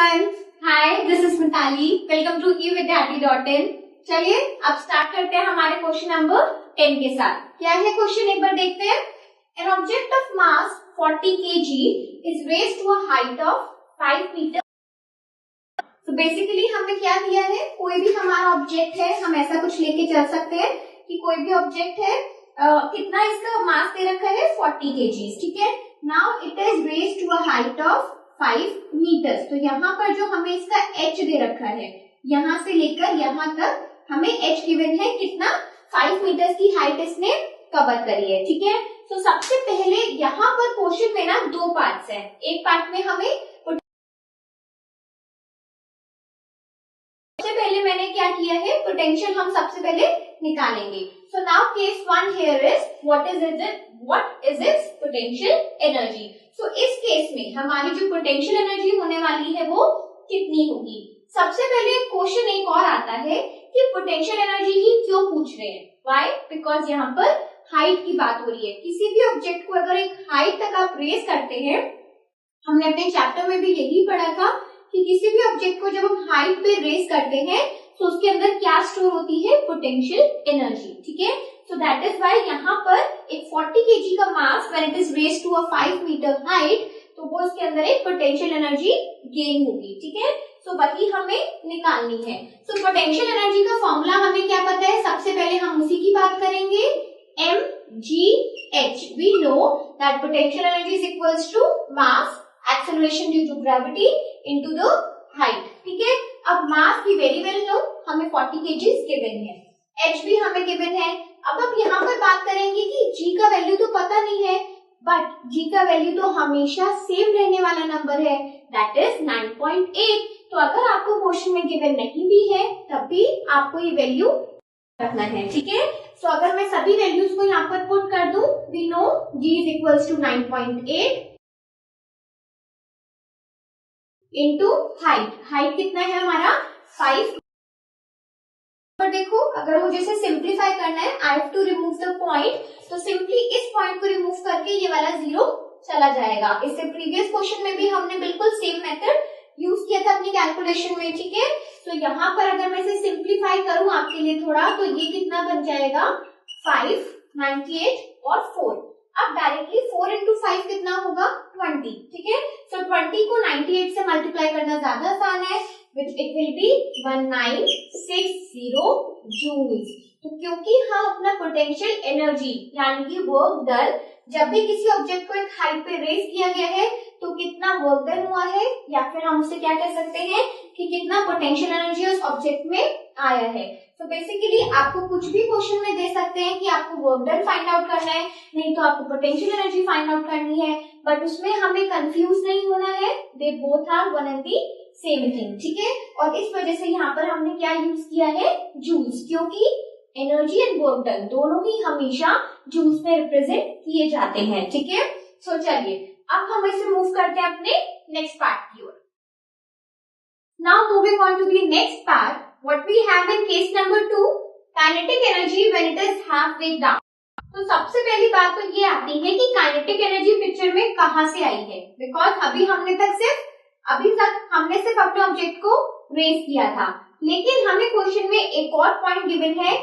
everyone. Hi, this is Mitali. Welcome to evidyarthi.in. चलिए अब start करते हैं हमारे क्वेश्चन नंबर 10 के साथ। क्या है क्वेश्चन एक बार देखते हैं। An object of mass 40 kg is raised to a height of 5 meter. तो बेसिकली हमें क्या दिया है, कोई भी हमारा ऑब्जेक्ट है, हम ऐसा कुछ लेके चल सकते हैं कि कोई भी ऑब्जेक्ट है, कितना इसका मास दे रखा है 40 kg, ठीक है। Now it is raised to a height of 5 metres. तो यहाँ पर जो हमें इसका h दे रखा है, यहाँ से लेकर यहाँ तक हमें h गिवन है, कितना 5 मीटर्स की हाइट इसने कवर करी है, ठीक है। तो सबसे पहले यहाँ पर क्वेश्चन में ना दो पार्ट्स हैं। एक पार्ट में हमें सबसे पहले मैंने क्या किया है, पोटेंशियल हम सबसे पहले निकालेंगे। So now case 1 here is what is its potential energy. So इस केस में हमारी जो पोटेंशियल एनर्जी होने वाली है वो कितनी होगी। सबसे पहले क्वेश्चन एक और आता है कि पोटेंशियल एनर्जी ही क्यों पूछ रहे हैं। व्हाई? बिकॉज यहाँ पर हाइट की बात हो रही है। किसी भी ऑब्जेक्ट को अगर एक हाइट तक आप रेज करते हैं, हमने अपने चैप्टर में भी यही पढ़ा था कि किसी भी ऑब्जेक्ट को जब हम हाइट पे रेज करते हैं तो उसके अंदर क्या स्टोर होती है, पोटेंशियल एनर्जी, ठीक है। सो दैट इज व्हाई यहाँ पर एक 40 kg का mass when it is raised to a 5 metre height, तो वो इसके अंदर एक पोटेंशियल एनर्जी गेन होगी, ठीक है। सो वही हमें निकालनी है। सो पोटेंशियल एनर्जी का फॉर्मूला हमें क्या पता है, सबसे पहले हम उसी की बात करेंगे, mgh। We know that potential energy is equals to mass acceleration due to gravity into the height, ठीक है। अब मास की वेरी वेल नो, हमें 40 kg गिवन है, h भी हमें गिवन है। अब यहाँ पर बात करेंगे कि g का वैल्यू तो पता नहीं है, बट g का वैल्यू तो हमेशा सेम रहने वाला नंबर है, दैट इज 9.8। तो अगर आपको क्वेश्चन में गिवन नहीं भी है तब भी आपको ये वैल्यू रखना है, ठीक है। सो अगर मैं सभी वैल्यूज को यहाँ पर पुट कर दूं, we know g is equals to 9.8 into height कितना है हमारा 5। पर देखो अगर मुझे इसे सिंप्लीफाई करना है, I have to remove the point, तो सिंपली इस पॉइंट को रिमूव करके ये वाला 0 चला जाएगा। इससे प्रीवियस क्वेश्चन में भी हमने बिल्कुल सेम मेथड यूज किया था अपनी कैलकुलेशन में, ठीक है। तो यहाँ पर अगर मैं इसे सिंप्लीफाई करूं आपके लिए थोड़ा, तो ये कितना बन जाएगा 5, 98 और 4। अब डायरेक्टली 4 इंटू 5 कितना होगा 20, ठीक है। सो 20 को 98 से मल्टीप्लाई करना ज्यादा आसान है, which it will be 1960 joules. तो क्योंकि हम अपना पोटेंशियल एनर्जी यानी कि वर्क डन, जब भी किसी ऑब्जेक्ट को एक हाइट पे रेज किया गया है तो कितना वर्क डन हुआ है, या फिर हम उसे क्या कह सकते हैं कि कितना पोटेंशियल एनर्जी उस ऑब्जेक्ट में आया है। तो बेसिकली आपको कुछ भी क्वेश्चन में दे सकते हैं कि आपको वर्क डन फाइंड आउट करना है, नहीं तो आपको पोटेंशियल एनर्जी फाइंड आउट करनी है, बट उसमें हमें कंफ्यूज नहीं होना है, they both are one and the same thing, ठीक है। और इस वजह से यहाँ पर हमने क्या यूज किया है, जूल्स, क्योंकि एनर्जी एंड वर्क डन दोनों ही हमेशा जूल्स में रिप्रेजेंट किए जाते हैं, ठीक है। सो चलिए अब हम इसे मूव करते हैं अपने नेक्स्ट पार्ट की ओर। Now moving on to the next part, what we have in case number 2, kinetic energy when it is half way down. तो सबसे पहली बात तो ये आती है कि काइनेटिक एनर्जी पिक्चर में कहां से आई है, बिकॉज अभी तक हमने सिर्फ अपने ऑब्जेक्ट को रेज किया था, लेकिन हमें क्वेश्चन में एक और पॉइंट गिवन है,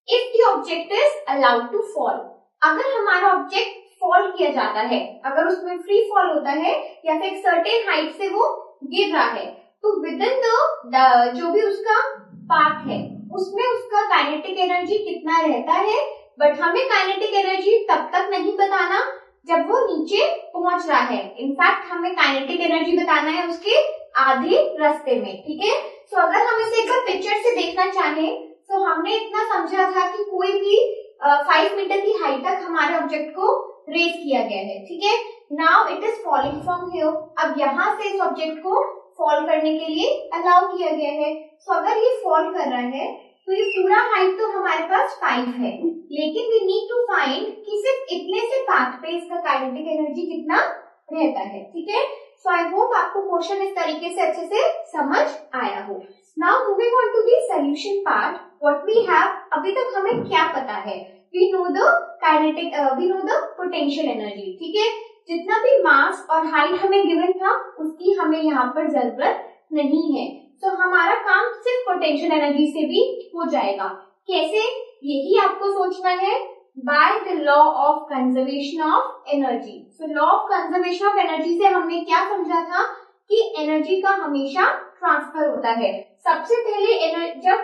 if the object is allowed to fall. अगर हमारा ऑब्जेक्ट फॉल किया जाता है, अगर उसमें फ्री फॉल होता है या फिर एक सर्टेन हाइट से वो गिर रहा है, तो विद इन द जो भी उसका पाथ है उसमें उसका काइनेटिक एनर्जी कितना रहता है, बट हमें काइनेटिक एनर्जी तब तक नहीं बताना जब वो नीचे पहुंच रहा है। इनफैक्ट हमें काइनेटिक एनर्जी बताना है उसके आधे रास्ते में, ठीक है। सो अगर हम इसे एक बार पिक्चर से देखना चाहें, तो हमने इतना समझा था कि कोई भी 5 मीटर की हाइट तक हमारे ऑब्जेक्ट को रेज किया गया है, ठीक है। Now it is falling from here. अब यहाँ से इस ऑब्जेक्ट को फॉल करने के लिए अलाउ किया गया है। सो अगर ये फॉल कर रहा है तो ये पूरा हाइट तो हमारे पास 5 है, लेकिन वी नीड टू फाइंड कि सिर्फ इतने से पाथ पे इसका काइनेटिक एनर्जी कितना रहता है, ठीक है। सो आई होप आपको क्वेश्चन इस तरीके से अच्छे से समझ आया हो। Now moving on to the solution part, what we have, अभी तक हमें क्या पता है, we know the potential energy, ठीक है। जितना भी मास और हाइट हमें गिवन था उसकी हमें यहाँ पर जरूरत नहीं है। तो हमारा काम सिर्फ पोटेंशियल एनर्जी से भी हो जाएगा। कैसे, यही आपको सोचना है। By the law of conservation of energy. तो law of conservation of energy से हमने क्या समझा था कि एनर्जी का हमेशा ट्रांसफर होता है। सबसे पहले जब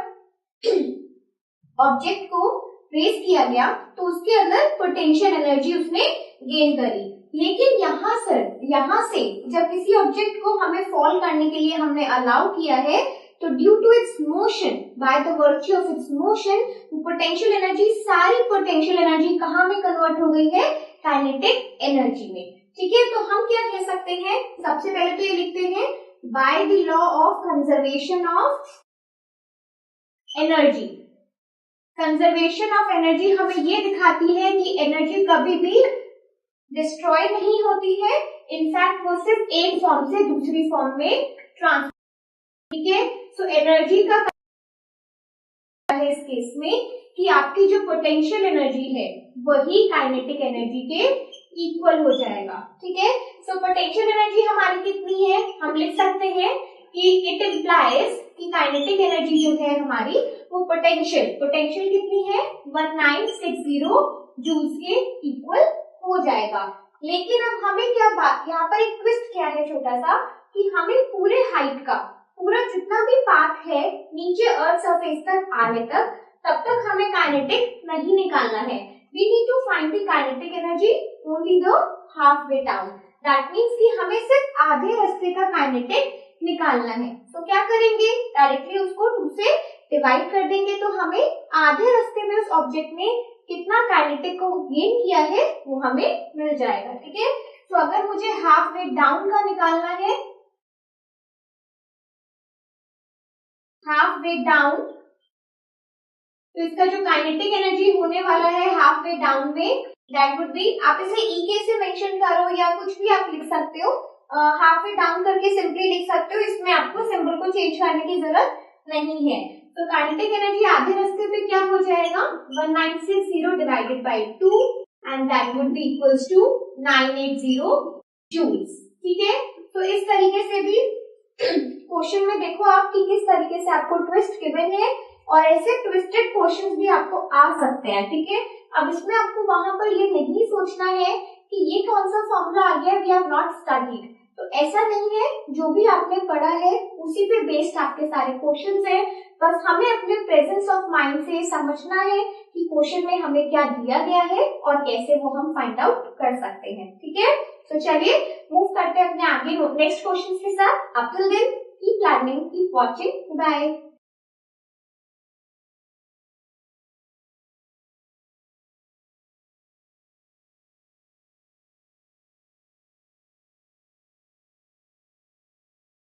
ऑब्जेक्ट को रेज किया गया तो उसके अंदर पोटेंशियल एनर्जी उसने गेन करी, लेकिन यहाँ से जब किसी ऑब्जेक्ट को हमें फॉल करने के लिए हमने अलाउ किया है, तो due to its motion, by the virtue of its motion, potential energy, सारी पोटेंशियल एनर्जी कहाँ में कन्वर्ट हो गई है? काइनेटिक एनर्जी में। ठीक है, तो हम क्या कह सकते हैं? सबसे पहले तो ये लिखते हैं bye the law of conservation of energy. Conservation of energy हमें ये दिखाती है कि एनर्जी कभी भी डिस्ट्रॉय नहीं होती है, इनफैक्ट वो सिर्फ एक फॉर्म से दूसरी फॉर्म में ट्रांसफर। ठीक है, सो एनर्जी का है इस केस में कि आपकी जो पोटेंशियल एनर्जी है वही काइनेटिक एनर्जी के इक्वल हो जाएगा। ठीक है, सो पोटेंशियल एनर्जी हमारी कितनी है? हम लिख सकते हैं कि इट इम्प्लाइज कि काइनेटिक एनर्जी जो है हमारी वो पोटेंशियल कितनी है? 1960 जूल्स के इक्वल हो जाएगा। लेकिन अब हमें क्या बात, यहाँ पर एक ट्विस्ट क्या है छोटा सा, कि हमें पूरे हाइट का पूरा जितना भी पाथ है नीचे अर्थ सरफेस तक आने तक, तब तक हमें काइनेटिक नहीं निकालना है। We need to find the kinetic energy only the half way down. That means कि हमें सिर्फ आधे रास्ते का काइनेटिक निकालना है। तो क्या करेंगे? डायरेक्टली उसको 2 से डिवाइड कर देंगे, तो हमें आधे रास्ते में उस ऑब्जेक्ट ने कितना काइनेटिक को गेन किया है वो हमें मिल जाएगा। ठीक है, तो अगर मुझे हाफ वे डाउन का निकालना है, हाफ वे डाउन, तो इसका जो काइनेटिक एनर्जी होने वाला है हाफ वे डाउन में, दैट वुड बी, आप इसे के से मेंशन करो या कुछ भी आप लिख सकते हो, हाफ वे डाउन करके सिंपली लिख सकते हो, इसमें आपको सिंबल को चेंज करने की जरूरत नहीं है। तो काइनेटिक एनर्जी आधे रास्ते पे क्या हो जाएगा? 1960 divided by 2 and that would be equals to 980 joules. ठीक है, तो इस तरीके से भी क्वेश्चन में देखो आप कि किस तरीके से आपको ट्विस्ट गिवन है, और ऐसे ट्विस्टेड क्वेश्चंस भी आपको आ सकते हैं। ठीक है, अब इसमें आपको वहां पर ये नहीं सोचना है कि ये कौन सा फॉर्मूला आ गया, वी हैव नॉट स्टडीड। तो ऐसा नहीं है, जो भी आपने पढ़ा है उसी पे बेस्ड आपके सारे क्वेश्चंस हैं। बस हमें अपने प्रेजेंस ऑफ माइंड से समझना है कि क्वेश्चन में हमें क्या दिया गया है और कैसे वो हम फाइंड आउट कर सकते हैं। ठीक है, तो चलिए मूव करते हैं अपने आगे नेक्स्ट क्वेश्चन के साथ। Up till then keep learning, keep watching, bye.